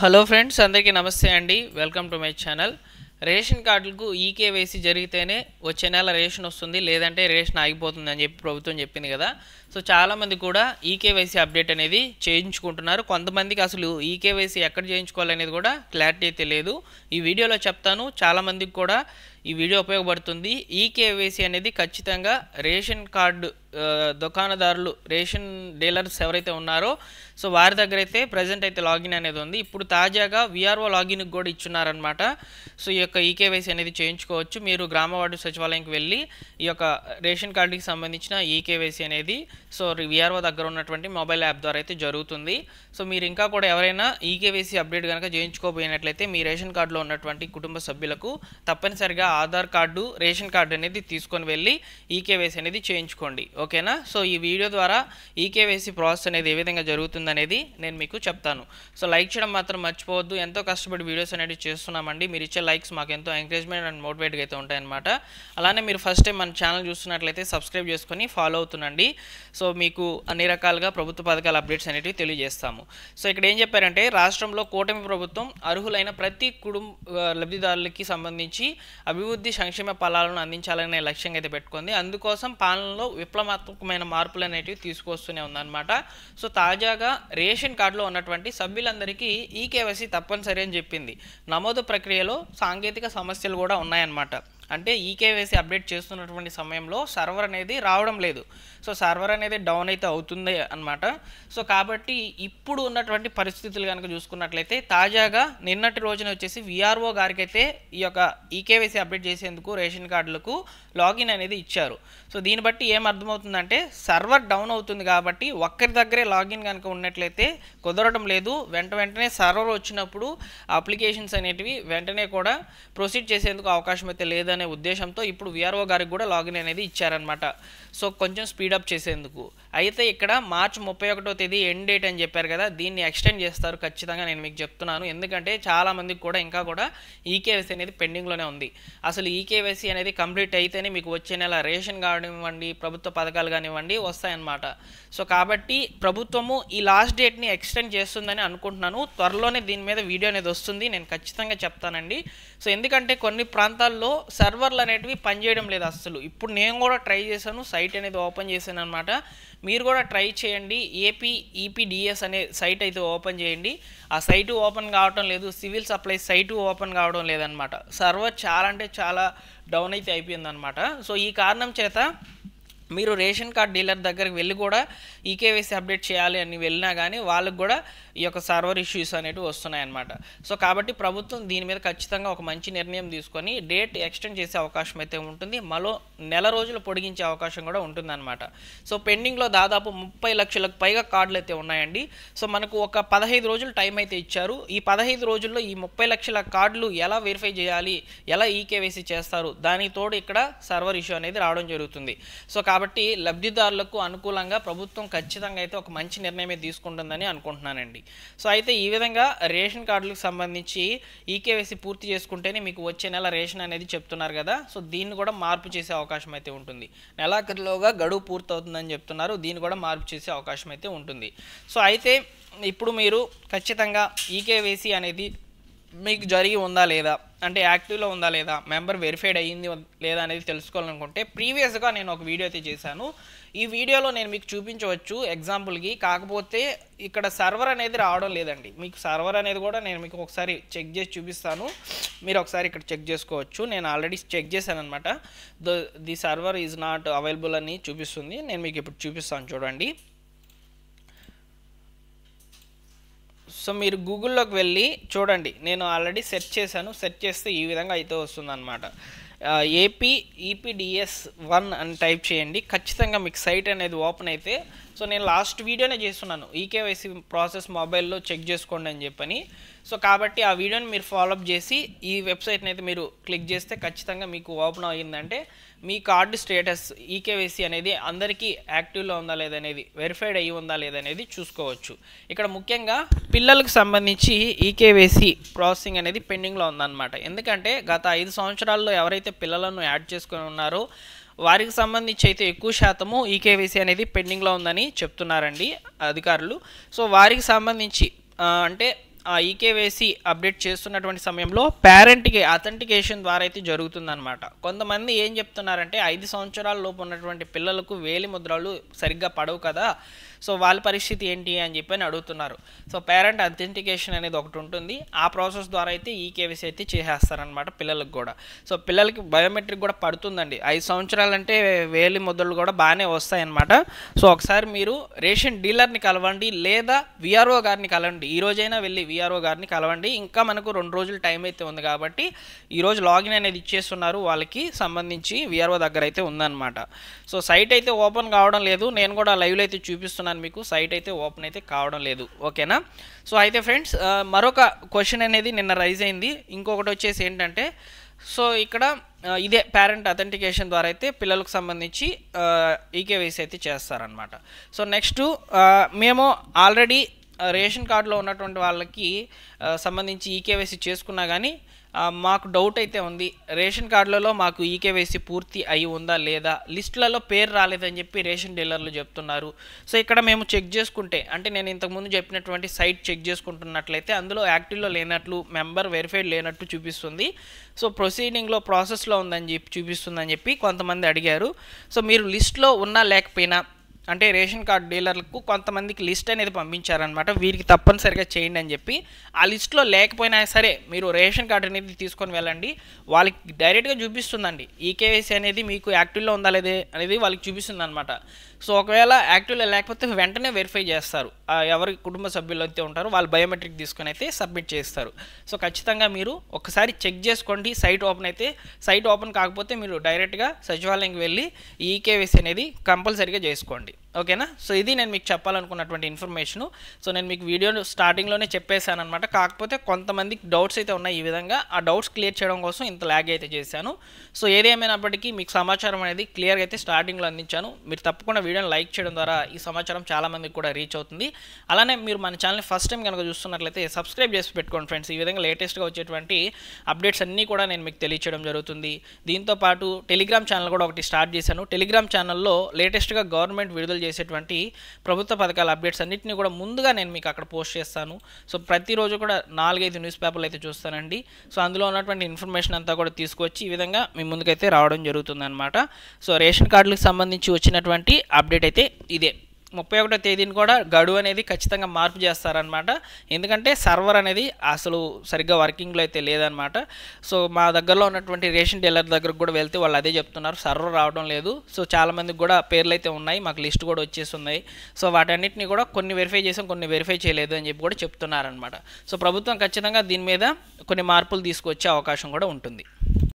Hello friends, అందరికీ నమస్తే అండి. Welcome to my channel. Ration కార్డులకు ఈకేవైసీ జరిగితేనే వచ్చే నెల రేషన్ వస్తుంది, లేదంటే రేషన్ ఆగిపోతుంది అని చెప్పి ప్రభుత్వం చెప్పింది కదా. సో చాలామంది కూడా ఈకేవైసీ అప్డేట్ అనేది చేయించుకుంటున్నారు. కొంతమందికి అసలు ఈకేవైసీ ఎక్కడ చేయించుకోవాలనేది కూడా క్లారిటీ తెలియదు. ఈ వీడియోలో చెప్తాను. చాలామందికి కూడా ఈ వీడియో ఉపయోగపడుతుంది. ఈకేవైసీ అనేది ఖచ్చితంగా రేషన్ కార్డు దుకాణదారులు, రేషన్ డీలర్స్ ఎవరైతే ఉన్నారో సో వారి దగ్గర అయితే ప్రజెంట్ అయితే లాగిన్ అనేది ఉంది. ఇప్పుడు తాజాగా విఆర్ఓ లాగిన్కి కూడా ఇచ్చున్నారనమాట. సో ఈ యొక్క ఈకేవైసీ అనేది చేయించుకోవచ్చు. మీరు గ్రామ వార్డు సచివాలయంకి వెళ్ళి ఈ యొక్క రేషన్ కార్డుకి సంబంధించిన ఈకేవైసీ అనేది సో విఆర్ఓ దగ్గర ఉన్నటువంటి మొబైల్ యాప్ ద్వారా అయితే జరుగుతుంది. సో మీరు ఇంకా కూడా ఎవరైనా ఈకేవైసీ అప్డేట్ కనుక చేయించుకోపోయినట్లయితే మీ రేషన్ కార్డులో ఉన్నటువంటి కుటుంబ సభ్యులకు తప్పనిసరిగా ఆధార్ కార్డు, రేషన్ కార్డు అనేది తీసుకొని వెళ్ళి ఈకేవైసీ అనేది చేయించుకోండి. ఓకేనా? సో ఈ వీడియో ద్వారా ఈకేవైసీ ప్రాసెస్ అనేది ఏ విధంగా జరుగుతుంది అనేది నేను మీకు చెప్తాను. సో లైక్ చేయడం మాత్రం మర్చిపోవద్దు. ఎంతో కష్టపడి వీడియోస్ అనేవి చేస్తున్నామండి. మీరు ఇచ్చే లైక్స్ మాకు ఎంతో ఎంకరేజ్మెంట్ అండ్ మోటివేట్గా అయితే ఉంటాయన్నమాట. అలానే మీరు ఫస్ట్ టైం మన ఛానల్ చూస్తున్నట్లయితే సబ్స్క్రైబ్ చేసుకొని ఫాలో అవుతుండండి. సో మీకు అన్ని రకాలుగా ప్రభుత్వ పథకాల అప్డేట్స్ అనేవి తెలియజేస్తాము. సో ఇక్కడ ఏం చెప్పారంటే, రాష్ట్రంలో కూటమి ప్రభుత్వం అర్హులైన ప్రతి లబ్ధిదారులకి సంబంధించి అభివృద్ధి సంక్షేమ ఫలాలను అందించాలనే లక్ష్యంగా అయితే పెట్టుకుంది. అందుకోసం పాలనలో విప్లవాత్మకమైన మార్పులు అనేటివి తీసుకొస్తూనే ఉందన్నమాట. సో తాజాగా రేషన్ కార్డులో ఉన్నటువంటి సభ్యులందరికీ ఈకేవైసీ తప్పనిసరి అని చెప్పింది. నమోదు ప్రక్రియలో సాంకేతిక సమస్యలు కూడా ఉన్నాయన్నమాట. అంటే ఈకేవైసీ అప్డేట్ చేస్తున్నటువంటి సమయంలో సర్వర్ అనేది రావడం లేదు. సో సర్వర్ అనేది డౌన్ అయితే అవుతుంది అన్నమాట. సో కాబట్టి ఇప్పుడు ఉన్నటువంటి పరిస్థితులు కనుక చూసుకున్నట్లయితే తాజాగా నిన్నటి రోజున వచ్చేసి విఆర్ఓ గారికి అయితే ఈ యొక్క ఈకేవైసీ అప్డేట్ చేసేందుకు రేషన్ కార్డులకు లాగిన్ అనేది ఇచ్చారు. సో దీన్ని బట్టి ఏం అర్థమవుతుందంటే, సర్వర్ డౌన్ అవుతుంది కాబట్టి ఒక్కరి దగ్గరే లాగిన్ కనుక ఉన్నట్లయితే కుదరడం లేదు. వెంటనే సర్వర్ వచ్చినప్పుడు అప్లికేషన్స్ అనేటివి వెంటనే కూడా ప్రొసీడ్ చేసేందుకు అవకాశం అయితే లేదనే ఉద్దేశంతో ఇప్పుడు విఆర్ఓ గారికి కూడా లాగిన్ అనేది ఇచ్చారనమాట. సో కొంచెం స్పీడప్ చేసేందుకు. అయితే ఇక్కడ మార్చి 31వ తేదీ ఎండ్ డేట్ అని చెప్పారు కదా, దీన్ని ఎక్స్టెండ్ చేస్తారు ఖచ్చితంగా, నేను మీకు చెప్తున్నాను. ఎందుకంటే చాలామందికి కూడా ఇంకా కూడా ఈకేవైసీ అనేది పెండింగ్లోనే ఉంది. అసలు ఈకేవైసీ అనేది కంప్లీట్ అయితేనే మీకు వచ్చే నెల రేషన్ కానివ్వండి, ప్రభుత్వ పథకాలు కానివ్వండి వస్తాయన్నమాట. సో కాబట్టి ప్రభుత్వము ఈ లాస్ట్ డేట్ని ఎక్స్టెండ్ చేస్తుందని అనుకుంటున్నాను. త్వరలోనే దీని మీద వీడియో అనేది వస్తుంది, నేను ఖచ్చితంగా చెప్తానండి. సో ఎందుకంటే కొన్ని ప్రాంతాల్లో సర్వర్లు అనేటివి పనిచేయడం లేదు అసలు. ఇప్పుడు నేను కూడా ట్రై చేశాను, సైట్ అనేది ఓపెన్ చేశాను అనమాట. మీరు కూడా ట్రై చేయండి. ఏపీ ఈపీడిఎస్ అనే సైట్ అయితే ఓపెన్ చేయండి. ఆ సైటు ఓపెన్ కావడం లేదు. సివిల్ సప్లైస్ సైటు ఓపెన్ కావడం లేదనమాట. సర్వర్ చాలా అంటే చాలా డౌన్ అయితే అయిపోయిందనమాట. సో ఈ కారణం చేత మీరు రేషన్ కార్డ్ డీలర్ దగ్గరికి వెళ్ళి కూడా ఈకేవైసీ అప్డేట్ చేయాలి అని వెళ్ళినా కానీ వాళ్ళకు కూడా ఈ యొక్క సర్వర్ ఇష్యూస్ అనేవి వస్తున్నాయన్నమాట. సో కాబట్టి ప్రభుత్వం దీని మీద ఖచ్చితంగా ఒక మంచి నిర్ణయం తీసుకొని డేట్ ఎక్స్టెండ్ చేసే అవకాశం అయితే ఉంటుంది. మరో నెల రోజులు పొడిగించే అవకాశం కూడా ఉంటుందన్నమాట. సో పెండింగ్లో దాదాపు 30 లక్షలకు పైగా కార్డులు అయితే ఉన్నాయండి. సో మనకు ఒక 15 రోజులు టైం అయితే ఇచ్చారు. ఈ 15 రోజుల్లో ఈ 30 లక్షల కార్డులు ఎలా వెరిఫై చేయాలి, ఎలా ఈకేవైసీ చేస్తారు, దానికి తోడు ఇక్కడ సర్వర్ ఇష్యూ అనేది రావడం జరుగుతుంది. సో కాబట్టి లబ్ధిదారులకు అనుకూలంగా ప్రభుత్వం ఖచ్చితంగా అయితే ఒక మంచి నిర్ణయమే తీసుకుంటుందని అనుకుంటున్నానండి. సో అయితే ఈ విధంగా రేషన్ కార్డులకు సంబంధించి ఈకేవైసీ పూర్తి చేసుకుంటేనే మీకు వచ్చే నెల రేషన్ అనేది చెప్తున్నారు కదా. సో దీన్ని కూడా మార్పు చేసే అవకాశం అయితే ఉంటుంది. నెలాఖరులోగా గడువు పూర్తవుతుందని చెప్తున్నారు. దీన్ని కూడా మార్పు చేసే అవకాశం అయితే ఉంటుంది. సో అయితే ఇప్పుడు మీరు ఖచ్చితంగా ఈకేవైసీ అనేది మీకు జరిగి ఉందా లేదా, అంటే యాక్టివ్లో ఉందా లేదా, మెంబర్ వెరిఫైడ్ అయ్యింది లేదా అనేది తెలుసుకోవాలనుకుంటే ప్రీవియస్గా నేను ఒక వీడియో అయితే చేశాను. ఈ వీడియోలో నేను మీకు చూపించవచ్చు ఎగ్జాంపుల్కి. కాకపోతే ఇక్కడ సర్వర్ అనేది రావడం లేదండి. మీకు సర్వర్ అనేది కూడా నేను మీకు ఒకసారి చెక్ చేసి చూపిస్తాను. మీరు ఒకసారి ఇక్కడ చెక్ చేసుకోవచ్చు. నేను ఆల్రెడీ చెక్ చేశాను అనమాట. The server is not available అని చూపిస్తుంది. నేను మీకు ఇప్పుడు చూపిస్తాను చూడండి. సో మీరు గూగుల్లోకి వెళ్ళి చూడండి. నేను ఆల్రెడీ సెర్చ్ చేశాను. సెర్చ్ చేస్తే ఈ విధంగా అయితే వస్తుందన్నమాట. ఏపీ ఈపీడిఎస్ 1 అని టైప్ చేయండి. ఖచ్చితంగా మీకు సైట్ అనేది ఓపెన్ అయితే. సో నేను లాస్ట్ వీడియోనే చేస్తున్నాను, ఈకేవైసీ ప్రాసెస్ మొబైల్లో చెక్ చేసుకోండి అని చెప్పని. సో కాబట్టి ఆ వీడియోని మీరు ఫాలోఅప్ చేసి ఈ వెబ్సైట్ని అయితే మీరు క్లిక్ చేస్తే ఖచ్చితంగా మీకు ఓపెన్ అయ్యిందంటే మీ కార్డు స్టేటస్ ఈకేవైసీ అనేది అందరికీ యాక్టివ్లో ఉందా లేదనేది, వెరిఫైడ్ అయ్యి ఉందా లేదనేది చూసుకోవచ్చు. ఇక్కడ ముఖ్యంగా పిల్లలకు సంబంధించి ఈకేవైసీ ప్రాసెసింగ్ అనేది పెండింగ్లో ఉందన్నమాట. ఎందుకంటే గత 5 సంవత్సరాల్లో ఎవరైతే పిల్లలను యాడ్ చేసుకొని ఉన్నారో వారికి సంబంధించి అయితే ఎక్కువ శాతము ఈకేవైసీ అనేది పెండింగ్లో ఉందని చెప్తున్నారండి అధికారులు. సో వారికి సంబంధించి అంటే ఈకేవైసీ అప్డేట్ చేస్తున్నటువంటి సమయంలో పేరెంట్కి అథెంటికేషన్ ద్వారా అయితే జరుగుతుందన్నమాట. కొంతమంది ఏం చెప్తున్నారంటే 5 సంవత్సరాల లోపు ఉన్నటువంటి పిల్లలకు వేలి ముద్రలు సరిగ్గా పడవు కదా, సో వాళ్ళ పరిస్థితి ఏంటి అని చెప్పి అడుగుతున్నారు. సో పేరెంట్ అథెంటికేషన్ అనేది ఒకటి ఉంటుంది, ఆ ప్రాసెస్ ద్వారా అయితే ఈకేవైసీ అయితే చేసేస్తారనమాట పిల్లలకు కూడా. సో పిల్లలకి బయోమెట్రిక్ కూడా పడుతుందండి. 5 సంవత్సరాలు అంటే వేలి ముద్రలు కూడా బాగానే వస్తాయన్నమాట. సో ఒకసారి మీరు రేషన్ డీలర్ని కలవండి లేదా విఆర్ఓ గారిని కలవండి. ఈ రోజైనా వెళ్ళి విఆర్ఓ గారిని కలవండి. ఇంకా మనకు 2 రోజులు టైం అయితే ఉంది కాబట్టి ఈరోజు లాగిన్ అనేది ఇచ్చేస్తున్నారు, వాళ్ళకి సంబంధించి విఆర్ఓ దగ్గర అయితే ఉందన్నమాట. సో సైట్ అయితే ఓపెన్ కావడం లేదు, నేను కూడా లైవ్లో అయితే చూపిస్తున్నాను మీకు. సైట్ అయితే ఓపెన్ అయితే కావడం లేదు. ఓకేనా. సో అయితే ఫ్రెండ్స్, మరొక క్వశ్చన్ అనేది నిన్న రైజ్ అయింది. ఇంకొకటి వచ్చేసి ఏంటంటే, సో ఇక్కడ ఇదే పేరెంట్ అథెంటికేషన్ ద్వారా అయితే పిల్లలకు సంబంధించి ఈకేవైసీ అయితే చేస్తారనమాట. సో నెక్స్ట్ మేము ఆల్రెడీ రేషన్ కార్డులో ఉన్నటువంటి వాళ్ళకి సంబంధించి ఈకేవైసీ చేసుకున్నా కానీ మాకు డౌట్ అయితే ఉంది, రేషన్ కార్డులలో మాకు ఈకేవైసీ పూర్తి అయి ఉందా లేదా, లిస్టులలో పేరు రాలేదని చెప్పి రేషన్ డీలర్లు చెప్తున్నారు. సో ఇక్కడ మేము చెక్ చేసుకుంటే, అంటే నేను ఇంతకుముందు చెప్పినటువంటి సైట్ చెక్ చేసుకుంటున్నట్లయితే అందులో యాక్టివ్లో లేనట్లు, మెంబర్ వెరిఫైడ్ లేనట్టు చూపిస్తుంది. సో ప్రొసీడింగ్లో ప్రాసెస్లో ఉందని చెప్పి చూపిస్తుందని చెప్పి కొంతమంది అడిగారు. సో మీరు లిస్ట్లో ఉన్నా లేకపోయినా, అంటే రేషన్ కార్డు డీలర్లకు కొంతమందికి లిస్ట్ అనేది పంపించారనమాట, వీరికి తప్పనిసరిగా చేయండి అని చెప్పి. ఆ లిస్ట్లో లేకపోయినా సరే మీరు రేషన్ కార్డు అనేది తీసుకొని వెళ్ళండి, వాళ్ళకి డైరెక్ట్గా చూపిస్తుందండి ఈకేవైసీ అనేది మీకు యాక్టివ్లో ఉందా లేదే అనేది వాళ్ళకి చూపిస్తుంది అనమాట. సో ఒకవేళ యాక్టివ్లో లేకపోతే వెంటనే వెరిఫై చేస్తారు, ఎవరి కుటుంబ సభ్యులు అయితే ఉంటారో వాళ్ళు బయోమెట్రిక్ తీసుకొని అయితే సబ్మిట్ చేస్తారు. సో ఖచ్చితంగా మీరు ఒకసారి చెక్ చేసుకోండి. సైట్ ఓపెన్ అయితే, సైట్ ఓపెన్ కాకపోతే మీరు డైరెక్ట్గా సచివాలయంకి వెళ్ళి ఈకేవైసీ అనేది కంపల్సరీగా చేసుకోండి. ఓకేనా. సో ఇది నేను మీకు చెప్పాలనుకున్నటువంటి ఇన్ఫర్మేషను. సో నేను మీకు వీడియో స్టార్టింగ్లోనే చెప్పేశాను అనమాట, కాకపోతే కొంతమందికి డౌట్స్ అయితే ఉన్నాయి. ఈ విధంగా ఆ డౌట్స్ క్లియర్ చేయడం కోసం ఇంత ల్యాగ్ అయితే చేశాను. సో ఏదేమైనప్పటికీ మీకు సమాచారం అనేది క్లియర్గా అయితే స్టార్టింగ్లో అందించాను. మీరు తప్పకుండా వీడియోని లైక్ చేయడం ద్వారా ఈ సమాచారం చాలామందికి కూడా రీచ్ అవుతుంది. అలానే మీరు మన ఛానల్ని ఫస్ట్ టైం కనుక చూస్తున్నట్లయితే సబ్స్క్రైబ్ చేసి పెట్టుకోండి ఫ్రెండ్స్. ఈ విధంగా లేటెస్ట్గా వచ్చేటువంటి అప్డేట్స్ అన్నీ కూడా నేను మీకు తెలియచేయడం జరుగుతుంది. దీంతోపాటు టెలిగ్రామ్ ఛానల్ కూడా ఒకటి స్టార్ట్ చేశాను. టెలిగ్రామ్ ఛానల్లో లేటెస్ట్గా గవర్నమెంట్ విడుదల చేసేటువంటి ప్రభుత్వ పథకాల అప్డేట్స్ అన్నింటినీ కూడా ముందుగా నేను మీకు అక్కడ పోస్ట్ చేస్తాను. సో ప్రతిరోజు కూడా 4-5 న్యూస్ పేపర్లు అయితే చూస్తానండి. సో అందులో ఉన్నటువంటి ఇన్ఫర్మేషన్ అంతా కూడా తీసుకొచ్చి ఈ విధంగా మీ ముందుకైతే రావడం జరుగుతుంది అనమాట. సో రేషన్ కార్డులకు సంబంధించి వచ్చినటువంటి అప్డేట్ అయితే ఇదే. 31వ తేదీని కూడా గడువు అనేది ఖచ్చితంగా మార్పు చేస్తారనమాట, ఎందుకంటే సర్వర్ అనేది అసలు సరిగ్గా వర్కింగ్లో అయితే లేదనమాట. సో మా దగ్గరలో ఉన్నటువంటి రేషన్ డీలర్ దగ్గరకు కూడా వెళ్తే వాళ్ళు అదే చెప్తున్నారు, సర్వర్ రావడం లేదు. సో చాలామందికి కూడా పేర్లు అయితే ఉన్నాయి, మాకు లిస్ట్ కూడా వచ్చేస్తున్నాయి. సో వాటన్నిటిని కూడా కొన్ని వెరిఫై చేసాం, కొన్ని వెరిఫై చేయలేదు అని చెప్పి కూడా చెప్తున్నారనమాట. సో ప్రభుత్వం ఖచ్చితంగా దీని మీద కొన్ని మార్పులు తీసుకొచ్చే అవకాశం కూడా ఉంటుంది.